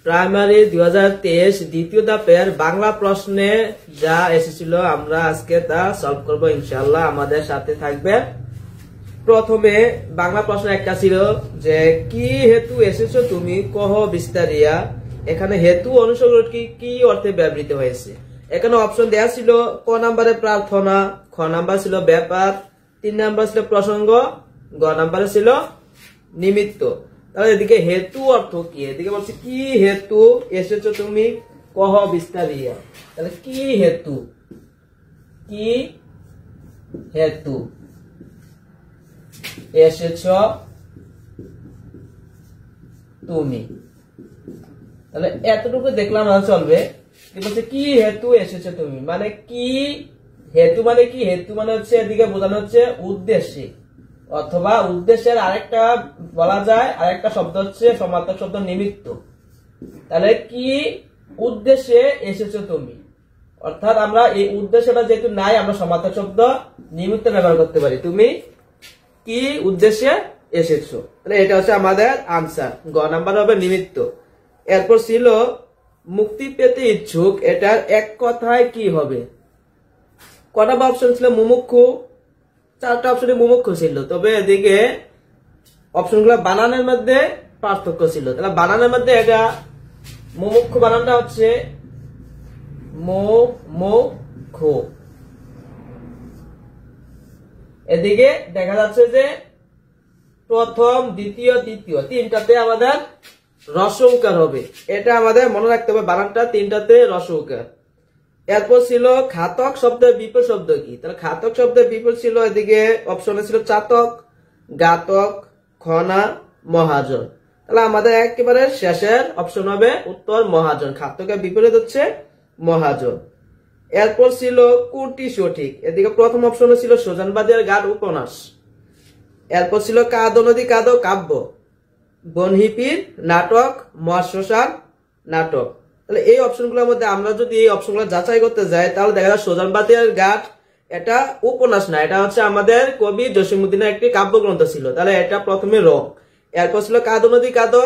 Primary 2023 দ্বিতীয় ধাপের বাংলা প্রশ্নে যা এসেছিল আমরা আজকে তা সলভ করব ইনশাআল্লাহ। আমাদের সাথে থাকবে। প্রথমে বাংলা প্রশ্ন একটা ছিল যে কি হেতু এসেছো তুমি কহ বিস্তারিয়া। এখানে হেতু অনুসরণ কি অর্থে ব্যবহৃত হয়েছে। এখানে অপশন দেওয়া ছিল ক নম্বরে প্রার্থনা, খ নাম্বার ছিল ব্যাপার, 3 নাম্বার ছিল প্রসঙ্গ, গ নাম্বারে ছিল নিমিত্ত। তাহলে এদিকে হেতু অর্থ কি, এদিকে বলছে কি হেতু এসেছো তুমি কহ বিস্তারিয়া। তাহলে কি হেতু, কি হেতু এসেছো তুমি। তাহলে এতটুকু দেখলাম না চলবে। বলছে কি হেতু এসেছো তুমি, মানে কি হেতু মানে কি, হেতু মানে হচ্ছে এদিকে বোঝানো হচ্ছে উদ্দেশ্যে, অথবা উদ্দেশ্যের আরেকটা বলা যায় আরেকটা শব্দ হচ্ছে সমার্থক শব্দ নিমিত্ত। তাহলে কি উদ্দেশ্যে এসেছো তুমি, অর্থাৎ আমরা এই উদ্দেশ্যটা যেহেতু নাই আমরা সমার্থক শব্দ নিমিত্ত ব্যবহার করতে পারি। তুমি কি উদ্দেশ্যে এসেছো, তাহলে এটা হচ্ছে আমাদের আনসার। গ নাম্বার হবে নিমিত্ত। এরপর ছিল মুক্তি পেতে ইচ্ছুক, এটার এক কথায় কি হবে। কটা অপশন ছিল মুমুক্ষু, 4টা অপশনে মুমুক্ষু ছিল, তবে এদিকে অপশনগুলো বানানের মধ্যে পার্থক্য ছিল। তাহলে বানানের মধ্যে এটা মুমুক্ষু বানানটা হচ্ছে মুমুক্ষু। এদিকে দেখা যাচ্ছে যে প্রথম, দ্বিতীয়, তৃতীয় 3টাতে আমাদের রস্বউকার হবে। এটা আমাদের মনে রাখতে হবে, বানানটা 3টাতে রস্বউকার। এরপর ছিল ঘাতক শব্দের বিপরীত শব্দ কি। তাহলে ঘাতক শব্দের বিপরীত ছিল এদিকে অপশনে ছিল চাতক, ঘাতক, খনা, মহাজন। তাহলে আমাদের একেবারে শেষের অপশন হবে উত্তর মহাজন। ঘাতকের বিপরীত হচ্ছে মহাজন। এরপর ছিল কোনটি সঠিক, এদিকে প্রথম অপশনে ছিল সুজানবাদের গান উপন্যাস। এরপর ছিল কাদো নদী কাদো কাব্য, বনহিপির নাটক, মহাশ্মশান নাটক। তাহলে এই অপশনগুলোর মধ্যে আমরা যদি এই অপশনগুলো যাচাই করতে যাই তাহলে দেখা যায় সুজানবাদের গান এটা উপন্যাস না, এটা হচ্ছে আমাদের কবি জসীমউদ্দিনের একটি কাব্যগ্রন্থ ছিল। তাহলে এটা প্রথমে রং। এরপর ছিল কাদো নদী কাদো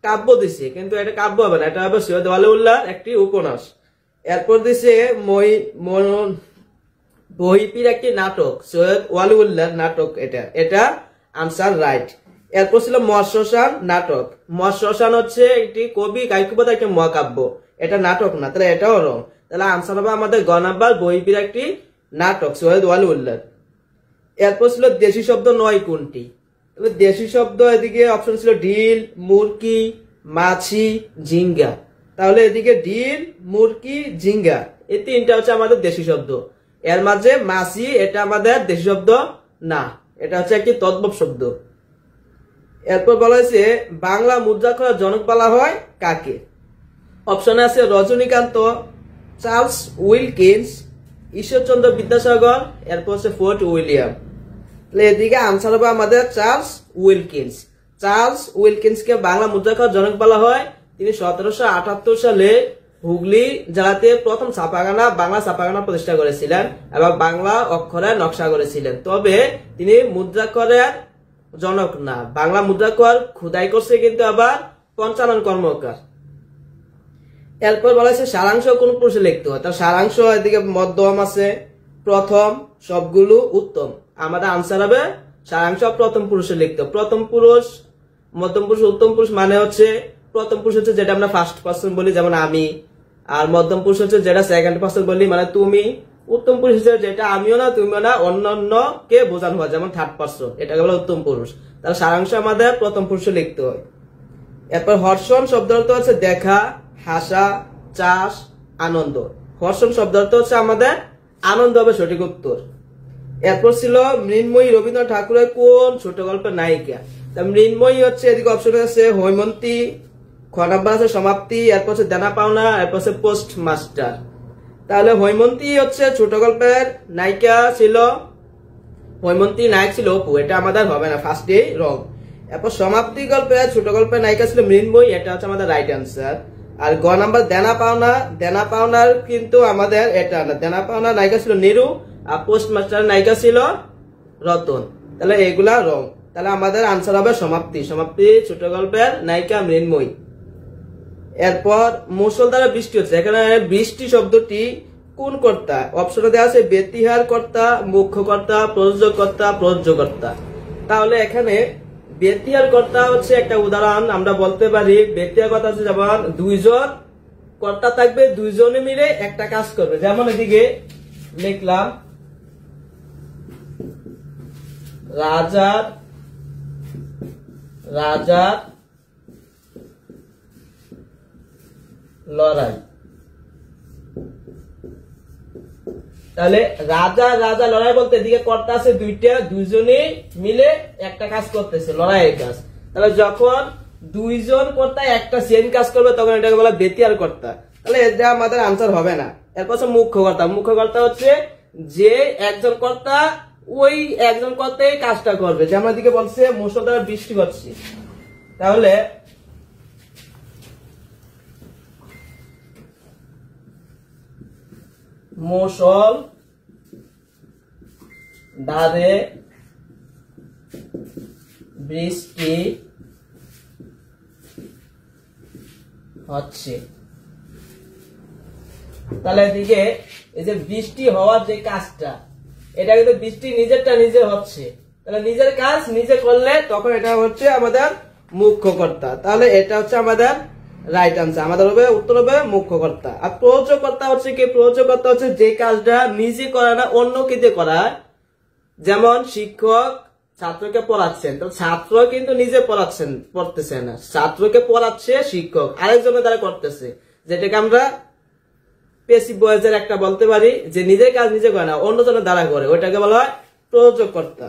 কাব্য দিছে, কিন্তু এটা কাব্য হবে না, এটা হবে সৈয়দ ওয়ালিউল্লাহর একটি উপন্যাস। এরপর দিছে বহিপির একটি নাটক, সৈয়দ ওয়ালিউল্লাহর নাটক, এটা আনসার রাইট। এরপর ছিল মহাশ্মশান নাটক। মহাশ্মশান হচ্ছে একটি কবি কাব্যিকতা একটি মহাকাব্য, এটা নাটক না, তাহলে এটাও রং। তাহলে আনসার হবে আমাদের গ নাম্বার বহিপির একটি নাটক সৈয়দ ওয়ালিউল্লাহর। এরপর ছিল দেশি শব্দ নয় কোনটি। তাহলে দেশি শব্দ এদিকে অপশন ছিল ঢিল, মুরকি, মাছি, ঝিঙ্গা। তাহলে এদিকে ঢিল, মুরকি, ঝিঙ্গা এই 3টা হচ্ছে আমাদের দেশি শব্দ। এর মাঝে মাছি এটা আমাদের দেশি শব্দ না, এটা হচ্ছে একটি তদ্ভব শব্দ। এরপর বলা হয়েছে বাংলা মুদ্রাক্ষরের জনক বলা হয় কাকে। অপশনে আছে রজনীকান্ত, চার্লস উইলকিন্স, ঈশ্বরচন্দ্র বিদ্যাসাগর, এরপর হচ্ছে ফোর্ট উইলিয়াম। তাহলে এদিকে আনসার হবে আমাদের চার্লস উইলকিন্স। চার্লস উইলকিন্সকে বাংলা মুদ্রাক্ষরের জনক বলা হয়। তিনি 1778 সালে হুগলি জেলাতে প্রথম ছাপাখানা বাংলা ছাপাখানা প্রতিষ্ঠা করেছিলেন এবং বাংলা অক্ষরের নকশা করেছিলেন। তবে তিনি মুদ্রাক্ষরের জনক না, বাংলা মুদ্রাক্ষর খোদাই করছে কিন্তু আবার পঞ্চানন কর্মকার। এরপর বলা হয়েছে সারাংশ কোন পুরুষে লিখতে হয়। তার সারাংশ এদিকে মধ্যম আছে, প্রথম, সবগুলো উত্তম। আমাদের আনসার হবে সারাংশ প্রথম পুরুষে লিখতে। প্রথম পুরুষ, মধ্যম পুরুষ, উত্তম পুরুষ মানে হচ্ছে প্রথম পুরুষ হচ্ছে যেটা আমরা ফার্স্ট পার্সন বলি যেমন আমি, আর মধ্যম পুরুষ হচ্ছে যেটা সেকেন্ড পার্সন বলি মানে তুমি, উত্তম পুরুষ হচ্ছে যেটা আমিও না তুমিও না অন্য কে বোঝানো হয় যেমন থার্ড পার্সন, এটাকে বলে উত্তম পুরুষ। তাহলে সারাংশ আমাদের প্রথম পুরুষে লিখতে হয়। এরপর হর্ষণ শব্দ অর্থ হচ্ছে দেখা, হাসা, চাষ, আনন্দ। হর্ষণ শব্দ অর্থ হচ্ছে আমাদের আনন্দ হবে সঠিক উত্তর। এরপর ছিল মৃন্ময়ী রবীন্দ্রনাথ ঠাকুরের কোন ছোট গল্পের নায়িকা। তা মৃন্ময়ী হচ্ছে এদিকে অপশন আছে হৈমন্তী, খ নাম্বার আছে সমাপ্তি, এরপর হচ্ছে দেনা পাওনা, এরপর হচ্ছে পোস্ট মাস্টার। তাহলে হৈমন্তী হচ্ছে ছোট গল্পের নায়িকা ছিল, হৈমন্তী নায়ক ছিল অপু, এটা আমাদের হবে না, ফার্স্টে রং। এরপর সমাপ্তি গল্পের ছোট গল্পের নায়িকা ছিল মৃন্ময়ী, এটা হচ্ছে আমাদের রাইট আনসার। আর গ নাম্বার দেনা পাওনা, দেনা পাওনার কিন্তু আমাদের এটা না, দেনা পাওনার নায়িকা ছিল নিরু, আর পোস্ট মাস্টার নায়িকা ছিল রতন। তাহলে এগুলা রং। তাহলে আমাদের আনসার হবে সমাপ্তি, সমাপ্তি ছোট গল্পের নায়িকা মৃন্ময়ী। এরপর মুষলধারে বৃষ্টি হচ্ছে, এখানে বৃষ্টি শব্দটি কোন কর্তা? অপশনে দেওয়া আছে ব্যতিহার কর্তা, মুখ্য কর্তা, প্রযোজক কর্তা, প্রযোজ্যকর্তা। তাহলে এখানে ব্যতিহার কর্তা হচ্ছে একটা উদাহরণ আমরা বলতে পারি। ব্যতিহার কর্তা হচ্ছে যেমন দুইজন কর্তা থাকবে, দুইজনে মিলে একটা কাজ করবে। যেমন এদিকে লিখলাম রাজার লড়াই। তাহলে রাজা লড়াই বলতে এদিকে কর্তা আছে দুইটা, দুইজনে মিলে একটা কাজ করতেছে, লড়াইয়ের কাজ। তাহলে যখন দুইজন কর্তা একটা সেম কাজ করবে তখন এটাকে বলা ব্যতিহার কর্তা। তাহলে এটা আমাদের আনসার হবে না। এরপর মুখ্য কর্তা। মুখ্য কর্তা হচ্ছে যে একজন কর্তা ওই একজন কর্তাই কাজটা করবে। যেমন এদিকে বলছে মুষলধারে বৃষ্টি হচ্ছে, তাহলে মুষলধারে বৃষ্টি হচ্ছে। তাহলে এদিকে এই যে বৃষ্টি হওয়ার যে কাজটা, এটা কিন্তু বৃষ্টি নিজেরটা নিজে হচ্ছে। তাহলে নিজের কাজ নিজে করলে তখন এটা হচ্ছে আমাদের মুখ্য কর্তা। তাহলে এটা হচ্ছে আমাদের রাইট আনসার। আমাদের হবে উত্তর হবে মুখ্য কর্তা। আর প্রযোজ্যকর্তা হচ্ছে কি? প্রযোজ্যকর্তা হচ্ছে যে কাজটা নিজে করে না অন্যকে দিয়ে করায়। যেমন শিক্ষক ছাত্রকে পড়াচ্ছেন, তো ছাত্র কিন্তু নিজে পড়তেছে না, ছাত্রকে পড়াচ্ছে শিক্ষক, আরেকজনের দ্বারা করতেছে, যেটাকে আমরা পেসিভ ভয়েসের একটা বলতে পারি, যে নিজের কাজ নিজে করে না অন্যজনের দ্বারা করে, ওইটাকে বলা হয় প্রযোজ্যকর্তা।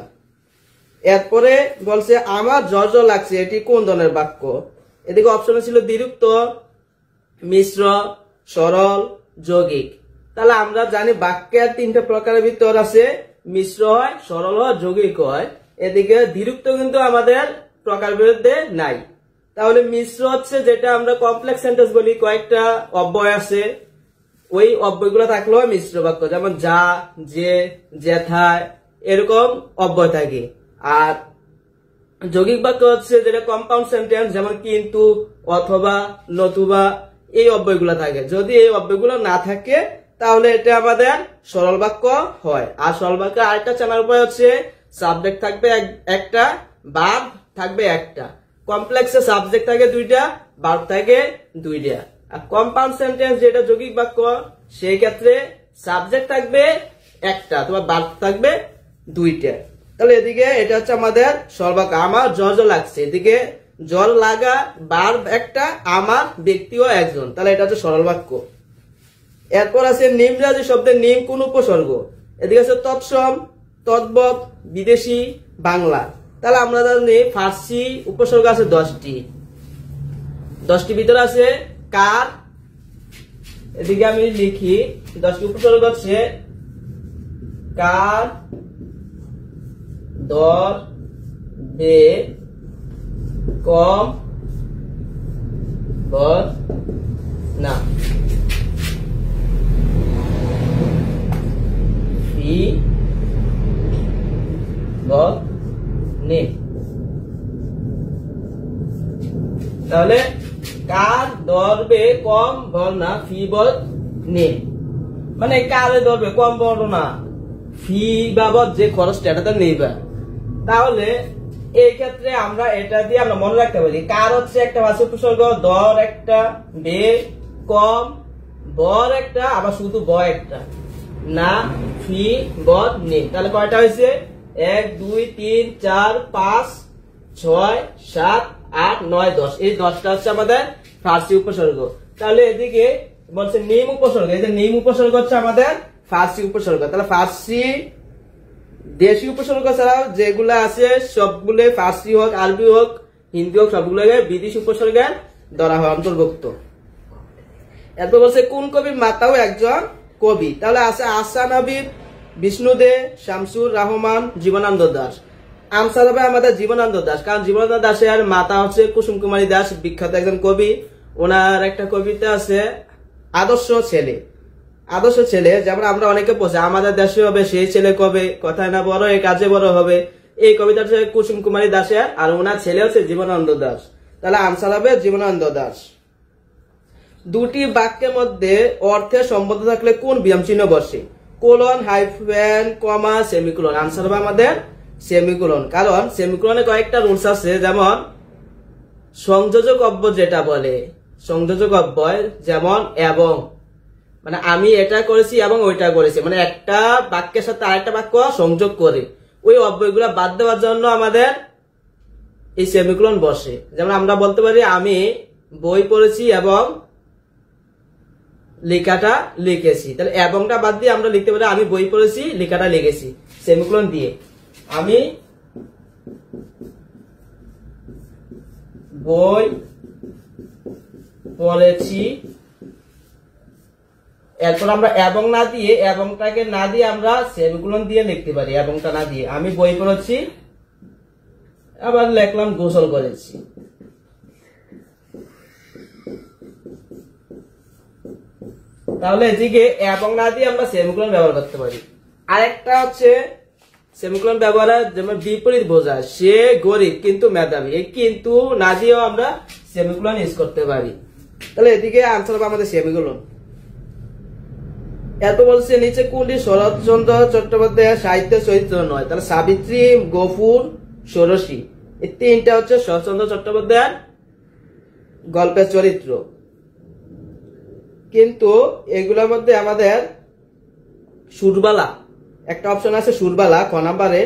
এরপরে বলছে আমার জ্বর লাগছে, এটি কোন ধরনের বাক্য? এদিকে অপশনে ছিল দ্বিরুক্ত, মিশ্র, সরল, যৌগিক। তাহলে আমরা জানি বাক্যের তিনটা প্রকারের ভিতর আছে, মিশ্র হয়, সরল হয়, যৌগিক হয়। এদিকে দ্বিরুক্ত কিন্তু আমাদের প্রকার বিরুদ্ধে নাই। তাহলে মিশ্র হচ্ছে যেটা আমরা কমপ্লেক্স সেন্টেন্স বলি, কয়েকটা অব্যয় আছে, ওই অব্যয়গুলো থাকলো মিশ্র বাক্য। যেমন যা, যে, যেথায়, এরকম অব্যয় থাকে। আর যৌগিক বাক্য হচ্ছে যেটা কম্পাউন্ড সেন্টেন্স, যেমন কিন্তু, অথবা, নতুবা, এই অব্যয়গুলো থাকে। যদি এই অব্যয়গুলো না থাকে তাহলে এটা আমাদের সরল বাক্য হয়। আর সরল বাক্য আরেকটা চেনার উপায় হচ্ছে সাবজেক্ট থাকবে একটা, ভার্ব থাকবে একটা। কমপ্লেক্সে সাবজেক্ট থাকে দুইটা, ভার্ব থাকে দুইটা। আর কম্পাউন্ড সেন্টেন্স যেটা যৌগিক বাক্য, সেই ক্ষেত্রে সাবজেক্ট থাকবে একটা, তোমার ভার্ব থাকবে দুইটা। তাহলে এদিকে এটা হচ্ছে আমাদের সরল বাক্য। আমার জ্বর লাগছে, এদিকে জ্বর লাগা, ভার্ব একটা, আমার ব্যক্তিও একজন, তাহলে এটা হচ্ছে সরল বাক্য। এরপর আছে নিমরাজি শব্দের নিম কোন উপসর্গ? এদিকে আছে তৎসম, তদ্ভব, বিদেশি, বাংলা। তাহলে আমরা জানি ফার্সি উপসর্গ আছে 10টি। 10টি ভিতরে আছে কার, এদিকে আমি লিখি 10টি উপসর্গ হচ্ছে কার, দর, বে, কম, বর, না, ফি, বর, নে। তাহলে কার, ধরবে, কম, বর, না, ফি, বর, নে। মানে কারে ধরবে, কম, বর, না, ফি বাবদ যে খরচটা এটা তো নেইবা। তাহলে এই ক্ষেত্রে আমরা এটা দিয়ে আমরা মনে রাখতে পারি, কার হচ্ছে একটা ভাষা উপসর্গ, দর একটা, বে, কম, বর একটা, আবার শুধু ব একটা, না, ফি, বর, নে। তাহলে কয়টা হয়েছে? 1 2 3 4 5 6 7 8 9 10। এই 10টা হচ্ছে আমাদের ফার্সি উপসর্গ। তাহলে এদিকে বলছে নিম উপসর্গ, এই যে নিম উপসর্গ হচ্ছে আমাদের ফার্সি উপসর্গ। তাহলে ফার্সি দেশি উপসর্গ ছাড়াও যেগুলো আছে সবগুলো ফার্সি হোক, আরবি হোক, হিন্দি হোক, সবগুলোকে বিদেশি উপসর্গের ধরা হয়, অন্তর্ভুক্ত। এরপর বলছে কোন কবির মাতাও একজন কবি? তাহলে আছে আহসান হাবীব, বিষ্ণু দে, শামসুর রহমান, জীবনানন্দ দাশ। আনসার হবে আমাদের জীবনানন্দ দাশ, কারণ জীবনানন্দ দাশের মাতা হচ্ছে কুসুম কুমারী দাস, বিখ্যাত একজন কবি। ওনার একটা কবিতা আছে আদর্শ ছেলে। আদর্শ ছেলে যেমন আমরা অনেকে পড়ছি, আমাদের দেশে হবে সেই ছেলে কবে, কথায় না বড় এই কাজে বড় হবে। এই কবিতা হচ্ছে কুসুম কুমারী দাসের, আর ওনার ছেলে হচ্ছে জীবনানন্দ দাশ। তাহলে আনসার হবে জীবনানন্দ দাশ। দুটি বাক্যের মধ্যে অর্থের সম্বন্ধ থাকলে কোন বিরাম চিহ্ন বসে? কোলন, হাইফেন, কমা, সেমিকোলন। আনসার হবে আমাদের সেমিকোলন। কারণ সেমিকোলনে কয়েকটা রুলস আছে, যেমন সংযোজক অব্যয় যেটা বলে, সংযোজক অব্যয় যেমন এবং, মানে আমি এটা করেছি এবং ওইটা করেছি, মানে একটা বাক্যের সাথে আরেকটা বাক্য সংযোগ করে ওই অব্যয়গুলো বাদ দেওয়ার জন্য আমাদের এই সেমিকোলন বসে। যেমন আমরা বলতে পারি আমি বই পড়েছি এবং লেখাটা লিখেছি, তাহলে এবংটা বাদ দিয়ে আমরা লিখতে পারি আমি বই পড়েছি লেখাটা লিখেছি সেমিকোলন দিয়ে। আমি বই পড়েছি, এরপর আমরা এবং না দিয়ে, এবংটাকে না দিয়ে আমরা সেমিকোলন দিয়ে লিখতে পারি, এবংটা না দিয়ে। আমি বই পড়েছি, আবার লিখলাম গোসল করেছি। তাহলে এদিকে এবং না দিয়ে আমরা সেমিকোলন ব্যবহার করতে পারি। আরেকটা হচ্ছে সেমিকোলন ব্যবহার যেমন বিপরীত বোঝায়, সে গরিব কিন্তু মেধাবী, এই কিন্তু না দিয়েও আমরা সেমিকোলন ইউজ করতে পারি। তাহলে এদিকে আনসার হবে আমাদের সেমিকোলন। এত বলছে নিচে কোনটি শরৎচন্দ্র চট্টোপাধ্যায়ের সাহিত্য চরিত্র নয়? তাহলে সাবিত্রী, গফুর, ষোড়শী, এই তিনটা হচ্ছে শরৎচন্দ্র চট্টোপাধ্যায়ের গল্পের চরিত্র। কিন্তু এগুলোর মধ্যে আমাদের সুরবালা একটা অপশন আছে, সুরবালা ক নাম্বারে।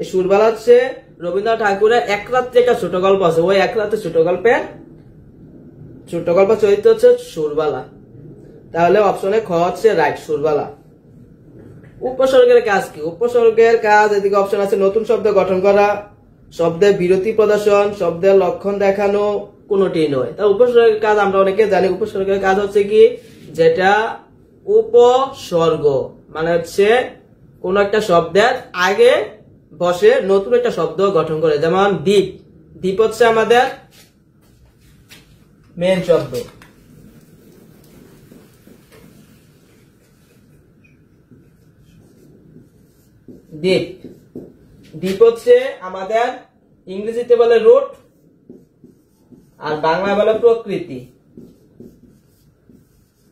এই সুরবালা হচ্ছে রবীন্দ্রনাথ ঠাকুরের এক রাত্রে একটা ছোট গল্প আছে, ওই এক রাত্রে ছোট গল্প চরিত্র হচ্ছে সুরবালা। তাহলে অপশনে খ হচ্ছে রাইট, সুরবালা। উপসর্গের কাজ কি? উপসর্গের কাজ এদিকে অপশন আছে নতুন শব্দ গঠন করা, শব্দের বিরতি প্রদর্শন, শব্দের লক্ষণ দেখানো, কোনটি নয়। তা উপসর্গের কাজ আমরা অনেকে জানি। উপসর্গের কাজ হচ্ছে কি, যেটা উপসর্গ মানে হচ্ছে কোন একটা শব্দের আগে বসে নতুন একটা শব্দ গঠন করে। যেমন দ্বীপ, দ্বীপ হচ্ছে আমাদের মেন শব্দ। দ্বীপ, দ্বীপ হচ্ছে আমাদের ইংরেজিতে বলে রুট আর বাংলা বলে প্রকৃতি,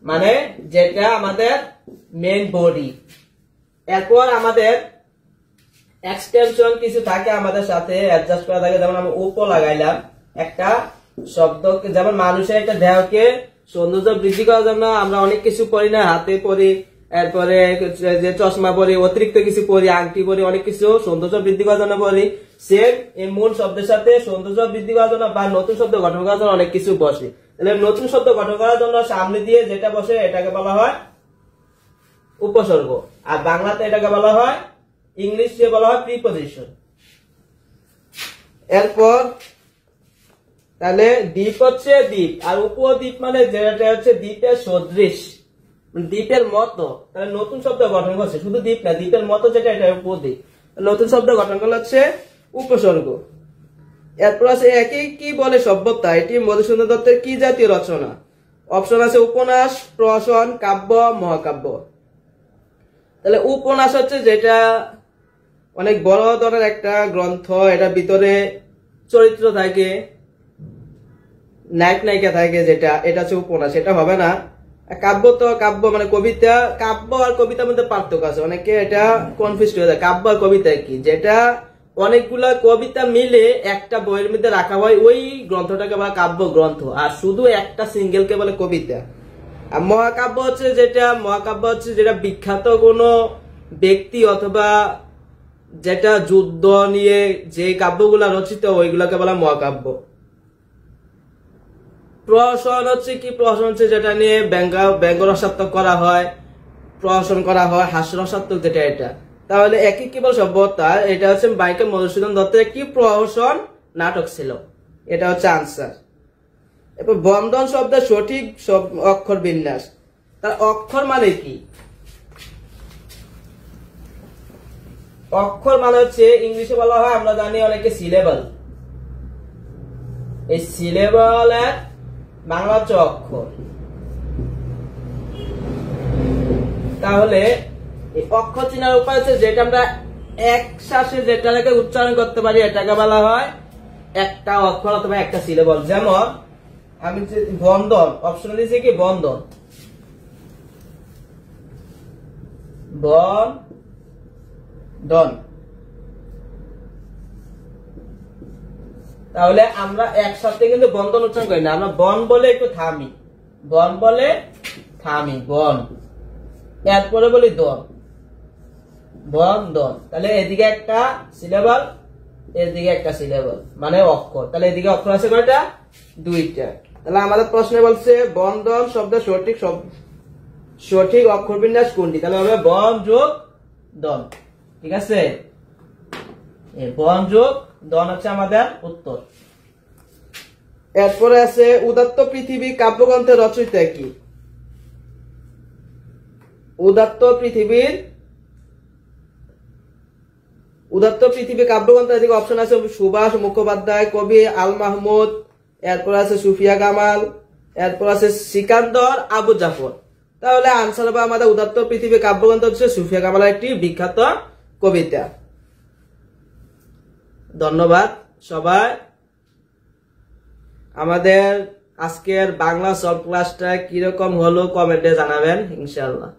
মানে যেটা আমাদের মেন বডি। এরপর আমাদের এক্সটেনশন কিছু থাকে আমাদের সাথে অ্যাডজাস্ট করা থাকে, যেমন আমি উপ লাগাইলাম একটা শব্দ, যেমন মানুষের একটা দেহকে সৌন্দর্য বৃদ্ধি করার জন্য আমরা অনেক কিছু পরি না, হাতে পরি, এরপরে যে চশমা পরি, অতিরিক্ত কিছু পরি, আংটি পরি, অনেক কিছু সৌন্দর্য বৃদ্ধি করার জন্য পরি। সেম এই মূল শব্দের সাথে সৌন্দর্য বৃদ্ধি করার জন্য বা নতুন শব্দ গঠন করার জন্য অনেক কিছু বসে। তাহলে নতুন শব্দ গঠন করার জন্য সামনে দিয়ে যেটা বসে এটাকে বলা হয় উপসর্গ, আর বাংলাতে এটাকে বলা হয়, ইংলিশে বলা হয় প্রিপজিশন। এরপর তাহলে দ্বীপ হচ্ছে দ্বীপ, আর উপদ্বীপ মানে যেটা হচ্ছে দ্বীপের সদৃশ, দ্বীপের মতো। তাহলে নতুন শব্দ গঠন করছে, শুধু দ্বীপ না, দ্বীপের মতো যেটা এটা উপদ্বীপ। নতুন শব্দ গঠন করলে হচ্ছে উপসর্গ। এরপর আছে একই কি বলে সভ্যতা, এটি মধুসূদন দত্তের কি জাতীয় রচনা? অপশন আছে উপন্যাস, প্রহসন, কাব্য, মহাকাব্য। তাহলে উপন্যাস হচ্ছে যেটা অনেক বড় ধরনের একটা গ্রন্থ, এটা ভিতরে চরিত্র থাকে, নায়ক নায়িকা থাকে, যেটা এটা হচ্ছে উপন্যাস, এটা হবে না। কাব্য তো কাব্য মানে কবিতা, কাব্য আর কবিতার মধ্যে পার্থক্য আছে, অনেকে এটা কনফিউজ হয়ে যায়। কাব্য আর কবিতা কি, যেটা অনেকগুলা কবিতা মিলে একটা বইয়ের মধ্যে রাখা হয়, ওই গ্রন্থটাকে বলে কাব্য গ্রন্থ, আর শুধু একটা সিঙ্গেলকে বলে কবিতা। আর মহাকাব্য হচ্ছে যেটা বিখ্যাত কোনো ব্যক্তি অথবা যেটা যুদ্ধ নিয়ে যে কাব্যগুলা রচিত ওইগুলাকে বলা মহাকাব্য। প্রহসন হচ্ছে কি, প্রহসন হচ্ছে যেটা নিয়ে ব্যঙ্গ রসাত্মক করা হয়, প্রহসন করা হয়, হাস্য রসাত্মক যেটা এটা। তাহলে একই কি বল সভ্যতা, এটা হচ্ছে মাইকেল মধুসূদন দত্তের একটি প্রহসন নাটক ছিল, এটা হচ্ছে আনসার। এরপর বন্ধন শব্দের সঠিক অক্ষর বিন্যাস, তার অক্ষর মানে কি? অক্ষর মানে হচ্ছে ইংলিশে বলা হয়, আমরা জানি অনেকে সিলেবাল, এই সিলেবালের বাংলা হচ্ছে অক্ষর। তাহলে এই অক্ষর চিনার উপায় হচ্ছে যেটা আমরা একসাথে যেটাকে উচ্চারণ করতে পারি এটাকে বলা হয় একটা অক্ষর অথবা একটা সিলেবল। যেমন আমি বন্ধন অপশন দিয়েছি কি বন্ধন, বন্ধন। তাহলে আমরা একসাথে কিন্তু বন্ধন উচ্চারণ করি না, আমরা বন বলে একটু থামি, বন বলে থামি, বন, এরপরে বলি দন, বন্ধন। তাহলে এদিকে একটা সিলেবল, এদিকে একটা সিলেবল মানে অক্ষর, তাহলে এদিকে অক্ষর আছে কয়টা? দুইটা। তাহলে আমাদের প্রশ্নে বলছে বন্ধন শব্দের সঠিক অক্ষর বিন্যাস কোনটি? তাহলে হবে বন যোগ দন, ঠিক আছে? বন যোগ দন হচ্ছে আমাদের উত্তর। এরপরে আছে উদাত্ত পৃথিবী কাব্যগ্রন্থের রচয়িতা কি? উদাত্ত পৃথিবী কাব্যগ্রন্থ এদিকে অপশন আছে সুভাষ মুখোপাধ্যায়, কবি আল মাহমুদ, এরপর আছে সুফিয়া কামাল, এরপর আছে সিকান্দর আবু জাফর। তাহলে আনসার হবে আমাদের উদাত্ত পৃথিবী কাব্যগ্রন্থ হচ্ছে সুফিয়া কামালের একটি বিখ্যাত কবিতা। ধন্যবাদ সবাই। আমাদের আজকের বাংলা সলভ ক্লাসটা কিরকম হলো কমেন্টে জানাবেন ইনশাআল্লাহ।